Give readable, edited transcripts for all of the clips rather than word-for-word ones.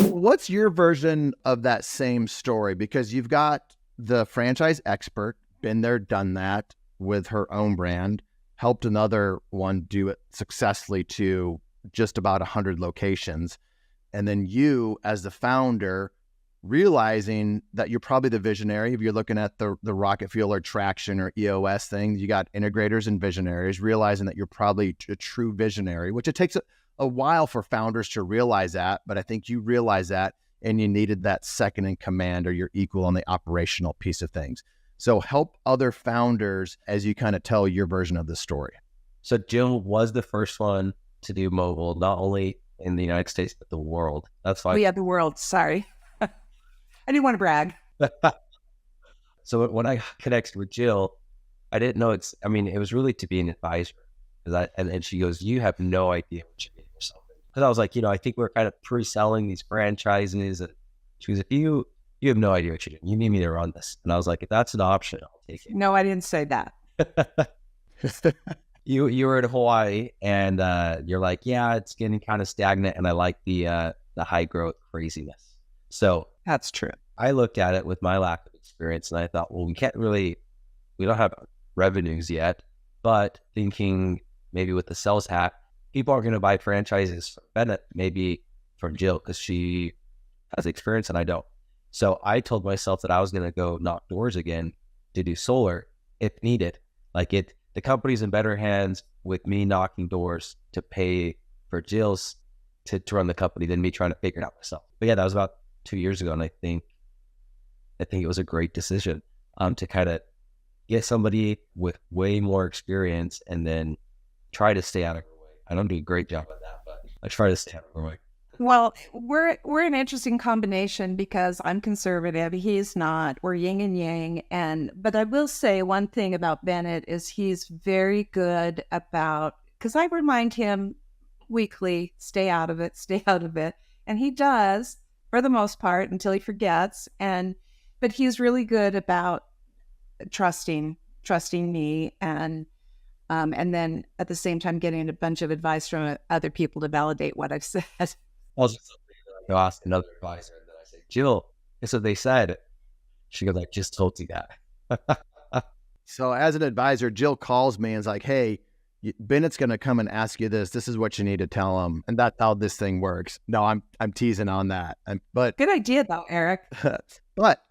What's your version of that same story? Because you've got the franchise expert, been there, done that with her own brand, helped another one do it successfully to just about 100 locations. And then you, as the founder, realizing that you're probably the visionary. If you're looking at the rocket fuel or traction or EOS things, you got integrators and visionaries, realizing that you're probably a true visionary, which it takes a while for founders to realize that. But I think you realize that, and you needed that second in command or your equal on the operational piece of things. So help other founders as you kind of tell your version of the story. So Jill was the first one to do mobile, not only in the United States, but the world. That's why we had the world. Sorry. I didn't want to brag. So when I connected with Jill, I didn't know it was really to be an advisor. And she goes, you have no idea what you're getting yourself in. Because I was like, I think we're kind of pre-selling these franchises. And she goes, you have no idea what you're doing. You need me to run this. And I was like, if that's an option, I'll take it. No, I didn't say that. You were in Hawaii and you're like, yeah, it's getting kind of stagnant. And I like the high growth craziness. So that's true. I looked at it with my lack of experience and I thought, well, we don't have revenues yet, but thinking maybe with the sales hat, people are going to buy franchises from Bennett, maybe from Jill, because she has experience and I don't. So I told myself that I was going to go knock doors again to do solar if needed. The company's in better hands with me knocking doors to pay for Jill's to run the company than me trying to figure it out myself. But yeah, that was about 2 years ago. And I think it was a great decision to kind of get somebody with way more experience and then try to stay out of her way. I don't do a great job at that, but I try to stay out of her way. Well, we're an interesting combination because I'm conservative. He's not. We're yin and yang. But I will say one thing about Bennett is he's very good about, because I remind him weekly, stay out of it. And he does for the most part until he forgets. But he's really good about trusting me and then at the same time getting a bunch of advice from other people to validate what I've said. I was just like, I asked another advisor and then I said, Jill, guess what they said? She goes, I just told you that. So as an advisor, Jill calls me and is like, hey, Bennett's going to come and ask you this. This is what you need to tell him. And that's how this thing works. No, I'm teasing on that. But good idea though, Erik. But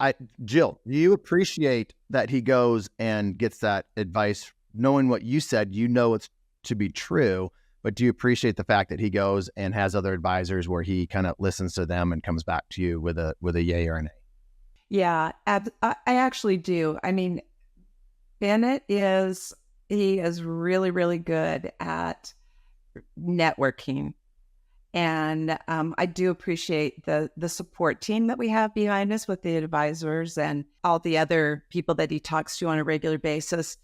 Jill, you appreciate that he goes and gets that advice, knowing what you said, it's to be true. But do you appreciate the fact that he goes and has other advisors where he kind of listens to them and comes back to you with a yay or an A? Yeah, I actually do. I mean, Bennett is really, really good at networking. And I do appreciate the support team that we have behind us with the advisors and all the other people that he talks to on a regular basis.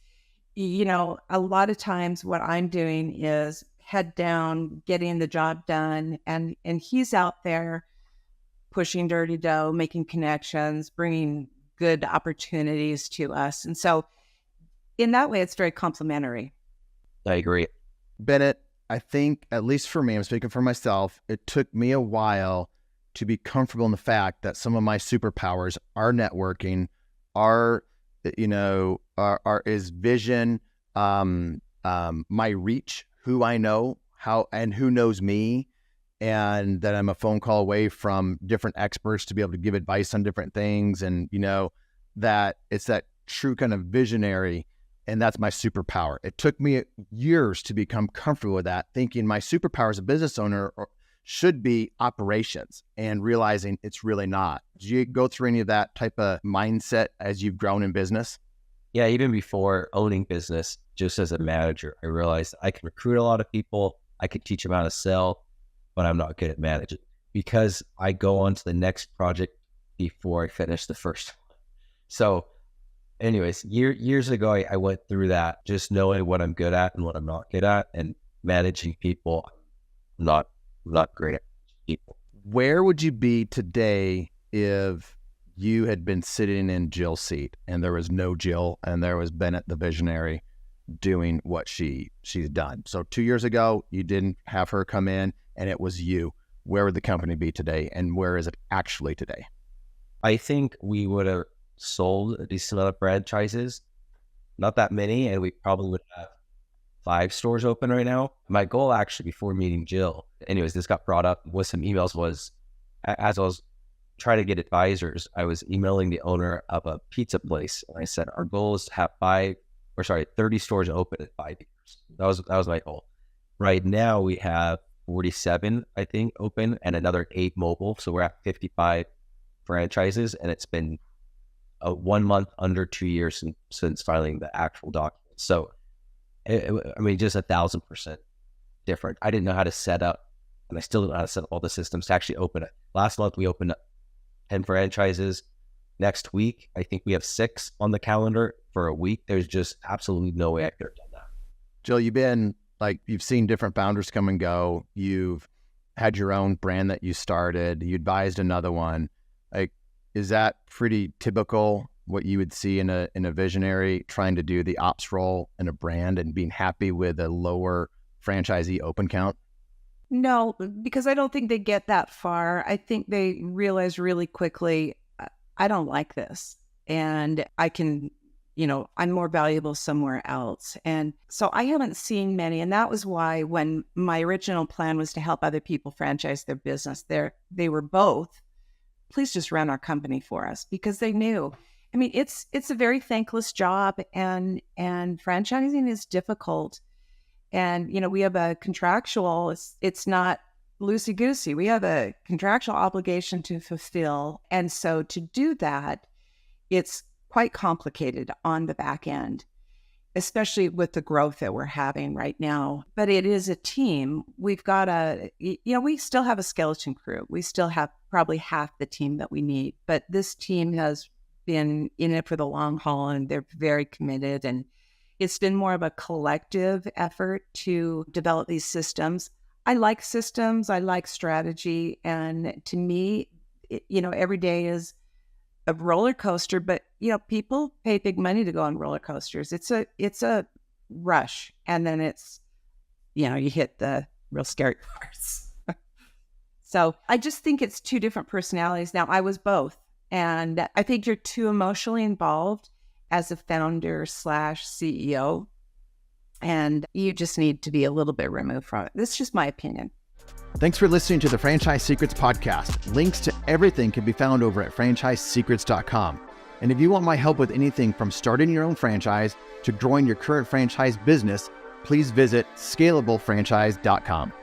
A lot of times what I'm doing is head down, getting the job done. And he's out there pushing dirty dough, making connections, bringing good opportunities to us. And so in that way, it's very complimentary. I agree. Bennett, I think, at least for me, I'm speaking for myself, it took me a while to be comfortable in the fact that some of my superpowers are networking, is vision, my reach, who I know, how, and who knows me, and that I'm a phone call away from different experts to be able to give advice on different things. And, that it's that true kind of visionary. And that's my superpower. It took me years to become comfortable with that, thinking my superpower as a business owner should be operations and realizing it's really not. Did you go through any of that type of mindset as you've grown in business? Yeah, even before owning business, just as a manager, I realized I can recruit a lot of people. I could teach them how to sell, but I'm not good at managing because I go on to the next project before I finish the first one. So anyways, years ago, I went through that, just knowing what I'm good at and what I'm not good at, and managing people. I'm not great at people. Where would you be today if you had been sitting in Jill's seat and there was no Jill and there was Bennett, the visionary, doing what she's done? So 2 years ago, you didn't have her come in and it was you. where would the company be today, and where is it actually today? I think we would have sold a decent amount of franchises, not that many, and we probably would have 5 stores open right now. My goal actually before meeting Jill, anyways, this got brought up with some emails, was as I was trying to get advisors, I was emailing the owner of a pizza place, and I said, our goal is to have 30 stores open in 5 years. That was my goal. Right now we have 47, I think, open, and another 8 mobile. So we're at 55 franchises, and it's been 1 month under 2 years since filing the actual document. So, I mean, just 1,000% different. I didn't know how to set up, and I still don't know how to set up all the systems to actually open it. Last month, we opened up 10 franchises. Next week, I think we have 6 on the calendar for a week. There's just absolutely no way I could have done that. Jill, you've seen different founders come and go. You've had your own brand that you started. You advised another one. Is that pretty typical what you would see in a visionary trying to do the ops role in a brand and being happy with a lower franchisee open count? No, because I don't think they get that far. I think they realize really quickly, I don't like this, and I can, I'm more valuable somewhere else. And so I haven't seen many. And that was why when my original plan was to help other people franchise their business, they were both, please just run our company for us, because they knew. I mean, it's a very thankless job, and franchising is difficult. And, we have a contractual, it's not loosey-goosey. We have a contractual obligation to fulfill. And so to do that, it's quite complicated on the back end, especially with the growth that we're having right now. But it is a team. We've got we still have a skeleton crew. We still have probably half the team that we need. But this team has been in it for the long haul, and they're very committed. And it's been more of a collective effort to develop these systems. I like systems. I like strategy. And to me, every day is a roller coaster, but, people pay big money to go on roller coasters. It's a rush. And then it's, you hit the real scary parts. So I just think it's 2 different personalities. Now, I was both. And I think you're too emotionally involved as a founder/CEO, and you just need to be a little bit removed from it. This is just my opinion. Thanks for listening to the Franchise Secrets podcast. Links to everything can be found over at franchisesecrets.com. And if you want my help with anything from starting your own franchise to growing your current franchise business, please visit scalablefranchise.com.